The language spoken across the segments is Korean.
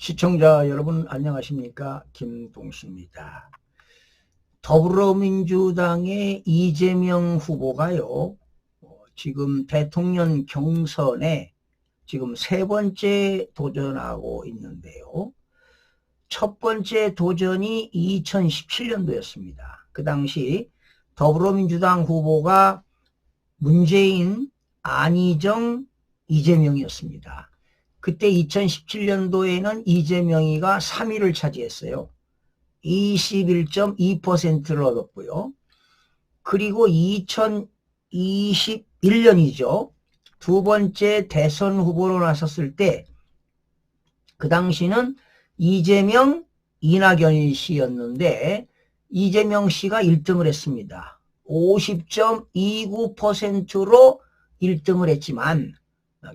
시청자 여러분 안녕하십니까? 김동수입니다. 더불어민주당의 이재명 후보가요, 지금 대통령 경선에 지금 세 번째 도전하고 있는데요. 첫 번째 도전이 2017년도였습니다. 그 당시 더불어민주당 후보가 문재인, 안희정, 이재명이었습니다. 그때 2017년도에는 이재명이가 3위를 차지했어요. 21.2%를 얻었고요. 그리고 2021년이죠. 두 번째 대선 후보로 나섰을 때 그 당시는 이재명, 이낙연 씨였는데 이재명 씨가 1등을 했습니다. 50.29%로 1등을 했지만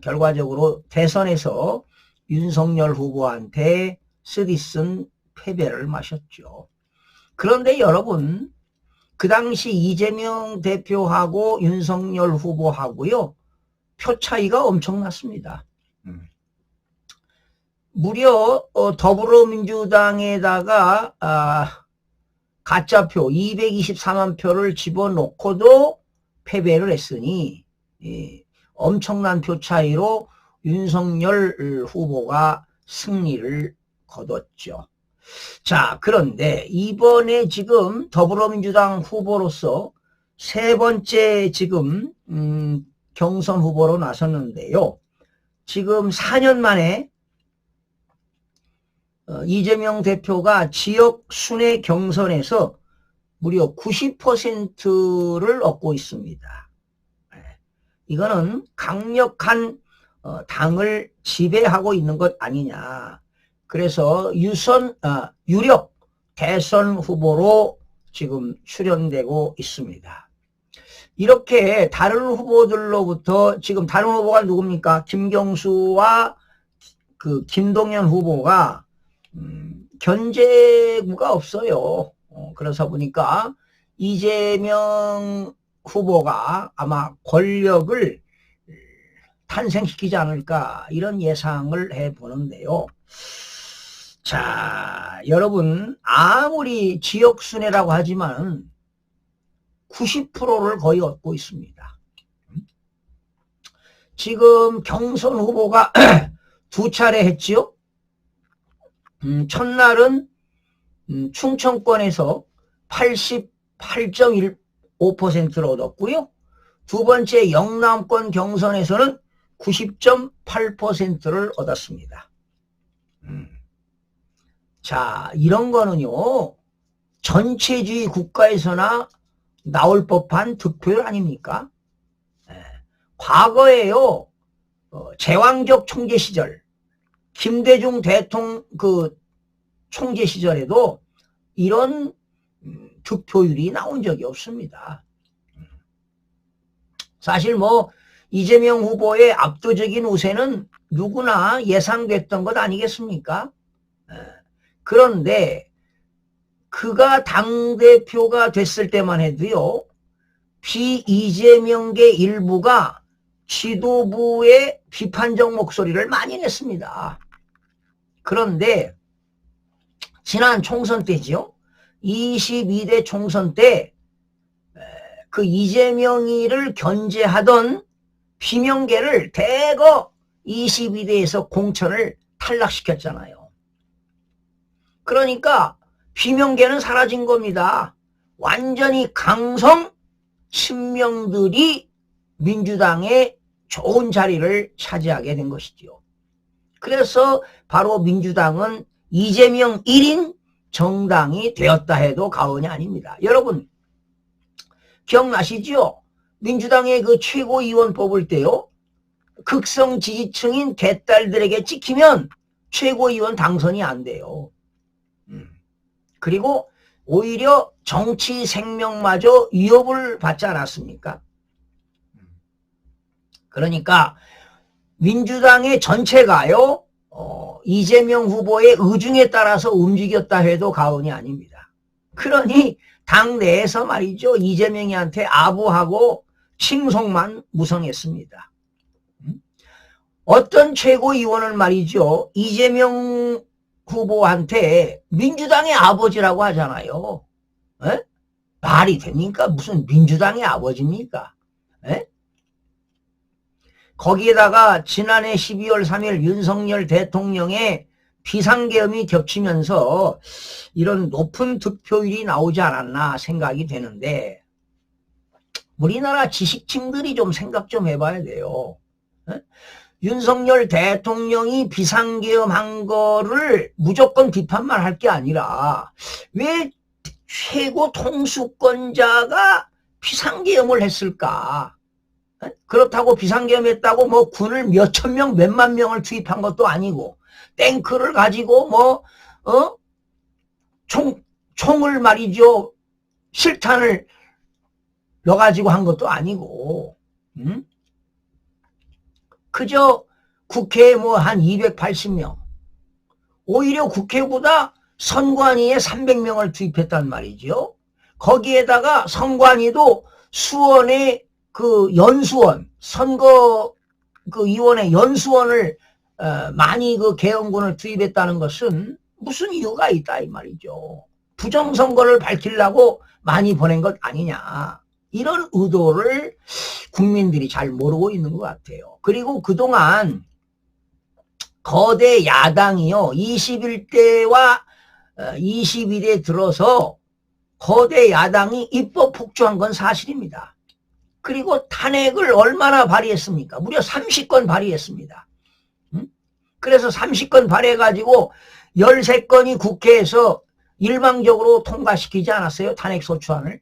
결과적으로 대선에서 윤석열 후보한테 쓰디쓴 패배를 마셨죠. 그런데 여러분, 그 당시 이재명 대표하고 윤석열 후보하고요, 표 차이가 엄청났습니다. 무려 더불어민주당에다가 가짜표 224만 표를 집어넣고도 패배를 했으니 엄청난 표 차이로 윤석열 후보가 승리를 거뒀죠. 자, 그런데 이번에 지금 더불어민주당 후보로서 세 번째 지금 경선 후보로 나섰는데요. 지금 4년 만에 이재명 대표가 지역 순회 경선에서 무려 90%를 얻고 있습니다. 이거는 강력한 당을 지배하고 있는 것 아니냐. 그래서 유력 대선 후보로 지금 출연되고 있습니다. 이렇게 다른 후보들로부터 지금 다른 후보가 누굽니까? 김경수와 그 김동연 후보가 견제구가 없어요. 그래서 보니까 이재명 후보가 아마 권력을 탄생시키지 않을까 이런 예상을 해보는데요. 자, 여러분 아무리 지역순회라고 하지만 90%를 거의 얻고 있습니다. 지금 경선 후보가 두 차례 했지요. 첫날은 충청권에서 88.15%를 얻었고요. 두 번째 영남권 경선에서는 90.8%를 얻었습니다. 자, 이런 거는요, 전체주의 국가에서나 나올 법한 득표율 아닙니까? 과거에요, 제왕적 총재 시절, 김대중 대통령 총재 시절에도 이런 득표율이 나온 적이 없습니다. 사실 뭐 이재명 후보의 압도적인 우세는 누구나 예상됐던 것 아니겠습니까? 그런데 그가 당대표가 됐을 때만 해도요, 비이재명계 일부가 지도부의 비판적 목소리를 많이 냈습니다. 그런데 지난 총선 때지요, 22대 총선 때 그 이재명이를 견제하던 비명계를 대거 22대에서 공천을 탈락시켰잖아요. 그러니까 비명계는 사라진 겁니다. 완전히 강성 친명들이 민주당의 좋은 자리를 차지하게 된 것이죠. 그래서 바로 민주당은 이재명 1인 정당이 되었다 해도 과언이 아닙니다. 여러분 기억나시죠? 민주당의 그 최고위원 뽑을 때요, 극성 지지층인 개딸들에게 찍히면 최고위원 당선이 안 돼요. 그리고 오히려 정치 생명마저 위협을 받지 않았습니까? 그러니까 민주당의 전체가요, 이재명 후보의 의중에 따라서 움직였다 해도 과언이 아닙니다. 그러니 당 내에서 말이죠, 이재명이한테 아부하고 칭송만 무성했습니다. 어떤 최고위원은 말이죠, 이재명 후보한테 민주당의 아버지라고 하잖아요. 에? 말이 됩니까? 무슨 민주당의 아버지입니까? 에? 거기에다가 지난해 12월 3일 윤석열 대통령의 비상계엄이 겹치면서 이런 높은 득표율이 나오지 않았나 생각이 되는데, 우리나라 지식층들이 좀 생각 좀 해봐야 돼요. 에? 윤석열 대통령이 비상계엄한 거를 무조건 비판만 할 게 아니라 왜 최고 통수권자가 비상계엄을 했을까? 그렇다고 비상계엄했다고 뭐 군을 몇천 명, 몇만 명을 투입한 것도 아니고, 탱크를 가지고 총을 말이죠, 실탄을 넣어가지고 한 것도 아니고, 그저 국회에 뭐 한 280명, 오히려 국회보다 선관위에 300명을 투입했단 말이죠. 거기에다가 선관위도 수원의 그 연수원, 선거 그 위원회 연수원을 많이 그 계엄군을 투입했다는 것은 무슨 이유가 있다 이 말이죠. 부정선거를 밝히려고 많이 보낸 것 아니냐. 이런 의도를 국민들이 잘 모르고 있는 것 같아요. 그리고 그동안 거대 야당이요, 21대와 22대 들어서 거대 야당이 입법 폭주한 건 사실입니다. 그리고 탄핵을 얼마나 발의했습니까? 무려 30건 발의했습니다. 그래서 30건 발의해가지고 13건이 국회에서 일방적으로 통과시키지 않았어요, 탄핵소추안을.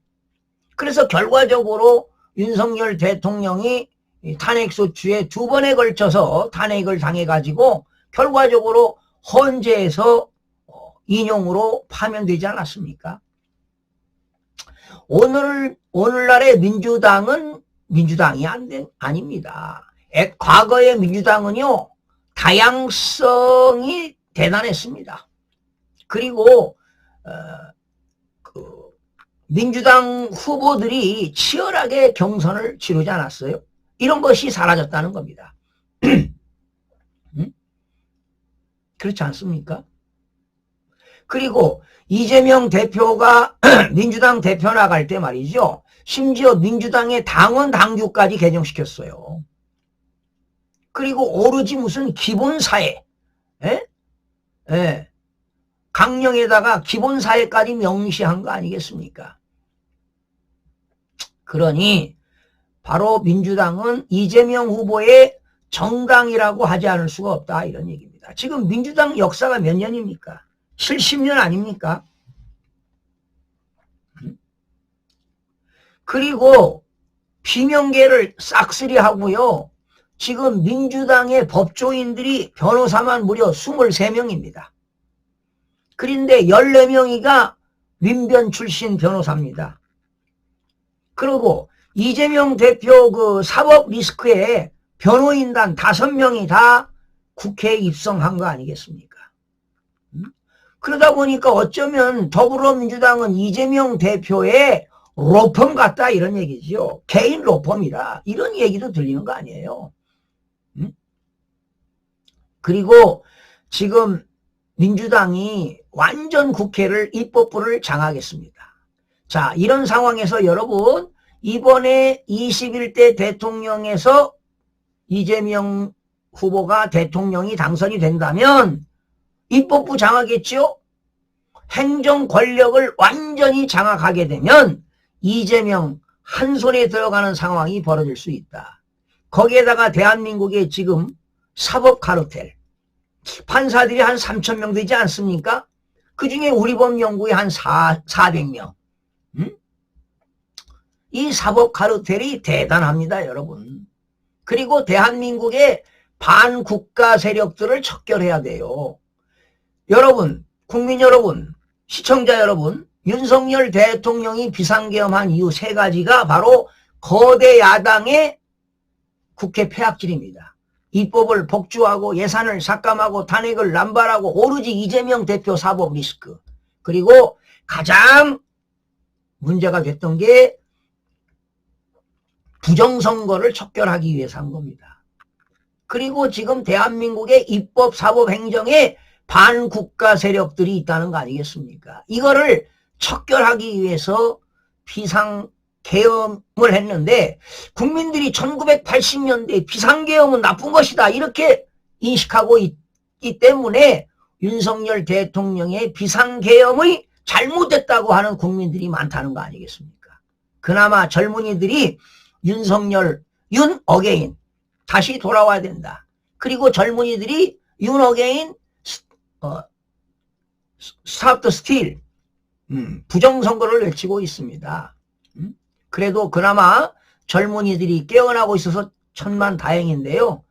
그래서 결과적으로 윤석열 대통령이 탄핵소추에 2번에 걸쳐서 탄핵을 당해가지고 결과적으로 헌재에서 인용으로 파면되지 않았습니까? 오늘날의 민주당은 민주당이 아닙니다. 과거의 민주당은요, 다양성이 대단했습니다. 그리고 민주당 후보들이 치열하게 경선을 치르지 않았어요. 이런 것이 사라졌다는 겁니다. 그렇지 않습니까? 그리고 이재명 대표가 민주당 대표 나갈 때 말이죠, 심지어 민주당의 당원 당규까지 개정시켰어요. 그리고 오로지 무슨 기본사회, 강령에다가 기본사회까지 명시한 거 아니겠습니까? 그러니 바로 민주당은 이재명 후보의 정당이라고 하지 않을 수가 없다, 이런 얘기입니다. 지금 민주당 역사가 몇 년입니까? 70년 아닙니까? 그리고 비명계를 싹쓸이 하고요, 지금 민주당의 법조인들이 변호사만 무려 23명입니다. 그런데 14명이가 민변 출신 변호사입니다. 그리고 이재명 대표 그 사법 리스크에 변호인단 5명이 다 국회에 입성한 거 아니겠습니까? 그러다 보니까 어쩌면 더불어민주당은 이재명 대표의 로펌 같다, 이런 얘기죠. 개인 로펌이라, 이런 얘기도 들리는 거 아니에요. 그리고 지금 민주당이 완전 국회를, 입법부를 장악했습니다. 자, 이런 상황에서 여러분, 이번에 21대 대통령에서 이재명 후보가 대통령이 당선이 된다면 입법부 장악했죠? 행정 권력을 완전히 장악하게 되면 이재명 한 손에 들어가는 상황이 벌어질 수 있다. 거기에다가 대한민국의 지금 사법 카르텔, 판사들이 한 3,000명 되지 않습니까? 그 중에 우리 법 연구에 한 400명. 이 사법 카르텔이 대단합니다, 여러분. 그리고 대한민국의 반국가 세력들을 척결해야 돼요. 여러분, 국민 여러분, 시청자 여러분, 윤석열 대통령이 비상계엄한 이유 3가지가 바로 거대 야당의 국회 폐악질입니다. 입법을 복주하고 예산을 삭감하고 탄핵을 남발하고 오로지 이재명 대표 사법 리스크. 그리고 가장 문제가 됐던 게 부정선거를 척결하기 위해서 한 겁니다. 그리고 지금 대한민국의 입법 사법 행정에 반국가 세력들이 있다는 거 아니겠습니까? 이거를 척결하기 위해서 비상계엄을 했는데 국민들이 1980년대 비상계엄은 나쁜 것이다 이렇게 인식하고 있기 때문에 윤석열 대통령의 비상계엄의 잘못됐다고 하는 국민들이 많다는 거 아니겠습니까? 그나마 젊은이들이 윤석열, 윤 어게인 다시 돌아와야 된다. 그리고 젊은이들이 윤 어게인 스탑 더 스틸 부정선거를 외치고 있습니다. 그래도 그나마 젊은이들이 깨어나고 있어서 천만다행인데요.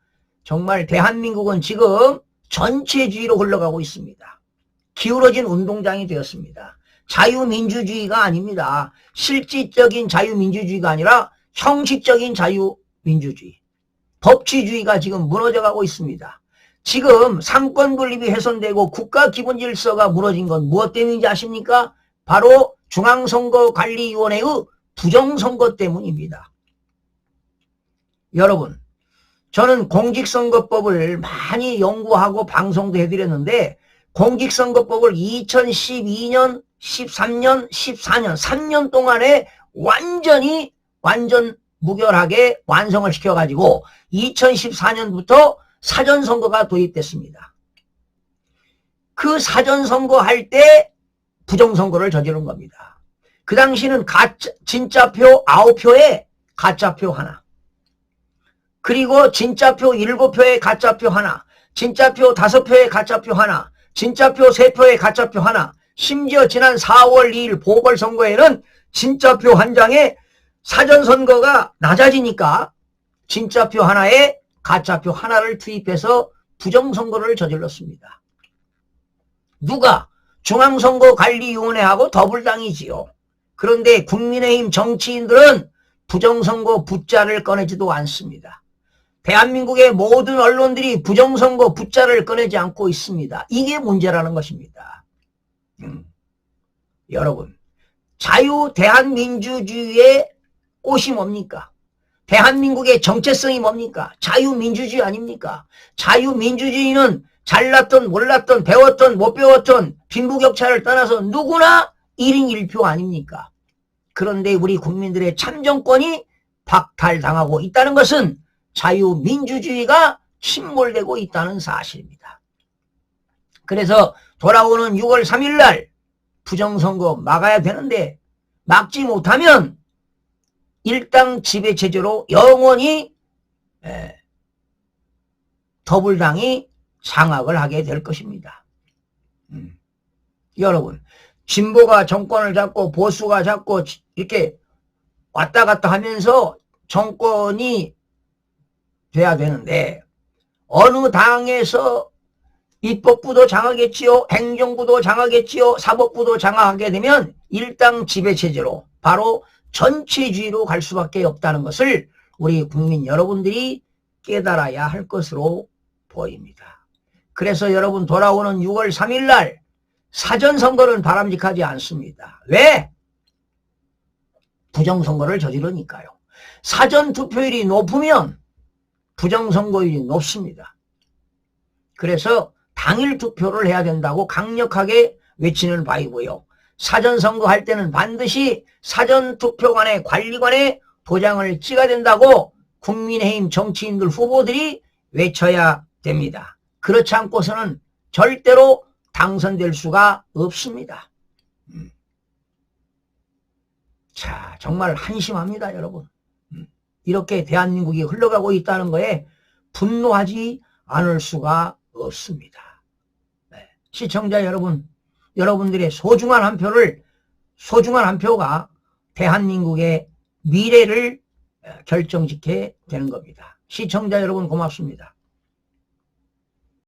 정말 대한민국은 지금 전체주의로 흘러가고 있습니다. 기울어진 운동장이 되었습니다. 자유민주주의가 아닙니다. 실질적인 자유민주주의가 아니라 형식적인 자유민주주의. 법치주의가 지금 무너져가고 있습니다. 지금 상권 분립이 훼손되고 국가 기본 질서가 무너진 건 무엇 때문인지 아십니까? 바로 중앙선거관리위원회의 부정선거 때문입니다. 여러분, 저는 공직선거법을 많이 연구하고 방송도 해드렸는데 공직선거법을 2012년, 13년, 14년 3년 동안에 완전 무결하게 완성을 시켜가지고 2014년부터 사전선거가 도입됐습니다. 그 사전선거 할 때 부정선거를 저지른 겁니다. 그 당시는 진짜표 9표에 가짜표 하나, 그리고 진짜표 7표에 가짜표 하나, 진짜표 5표에 가짜표 하나, 진짜표 3표에 가짜표 하나, 심지어 지난 4월 2일 보궐선거에는 진짜표 한 장에 사전선거가 낮아지니까 진짜표 하나에 가짜표 하나를 투입해서 부정선거를 저질렀습니다. 누가? 중앙선거관리위원회하고 더불당이지요. 그런데 국민의힘 정치인들은 부정선거 붓자를 꺼내지도 않습니다. 대한민국의 모든 언론들이 부정선거 붓자를 꺼내지 않고 있습니다. 이게 문제라는 것입니다. 여러분, 대한민주주의의 꽃이 뭡니까? 대한민국의 정체성이 뭡니까? 자유민주주의 아닙니까? 자유민주주의는 잘났던 몰랐던 배웠던 못 배웠던 빈부격차를 떠나서 누구나 1인 1표 아닙니까? 그런데 우리 국민들의 참정권이 박탈당하고 있다는 것은 자유민주주의가 침몰되고 있다는 사실입니다. 그래서 돌아오는 6월 3일 날 부정선거 막아야 되는데 막지 못하면 일당 지배체제로 영원히 더불당이 장악을 하게 될 것입니다. 여러분, 진보가 정권을 잡고 보수가 잡고 이렇게 왔다 갔다 하면서 정권이 돼야 되는데 어느 당에서 입법부도 장악했지요, 행정부도 장악했지요, 사법부도 장악하게 되면 일당 지배체제로 바로 전체주의로 갈 수밖에 없다는 것을 우리 국민 여러분들이 깨달아야 할 것으로 보입니다. 그래서 여러분, 돌아오는 6월 3일 날 사전선거는 바람직하지 않습니다. 왜? 부정선거를 저지르니까요. 사전투표율이 높으면 부정선거율이 높습니다. 그래서 당일 투표를 해야 된다고 강력하게 외치는 바이고요. 사전선거 할 때는 반드시 사전투표관의 관리관의 도장을 찍어야 된다고 국민의힘 정치인들 후보들이 외쳐야 됩니다. 그렇지 않고서는 절대로 당선될 수가 없습니다. 자, 정말 한심합니다, 여러분. 이렇게 대한민국이 흘러가고 있다는 거에 분노하지 않을 수가 없습니다. 네. 시청자 여러분, 여러분들의 소중한 한 표가 대한민국의 미래를 결정짓게 되는 겁니다. 시청자 여러분 고맙습니다.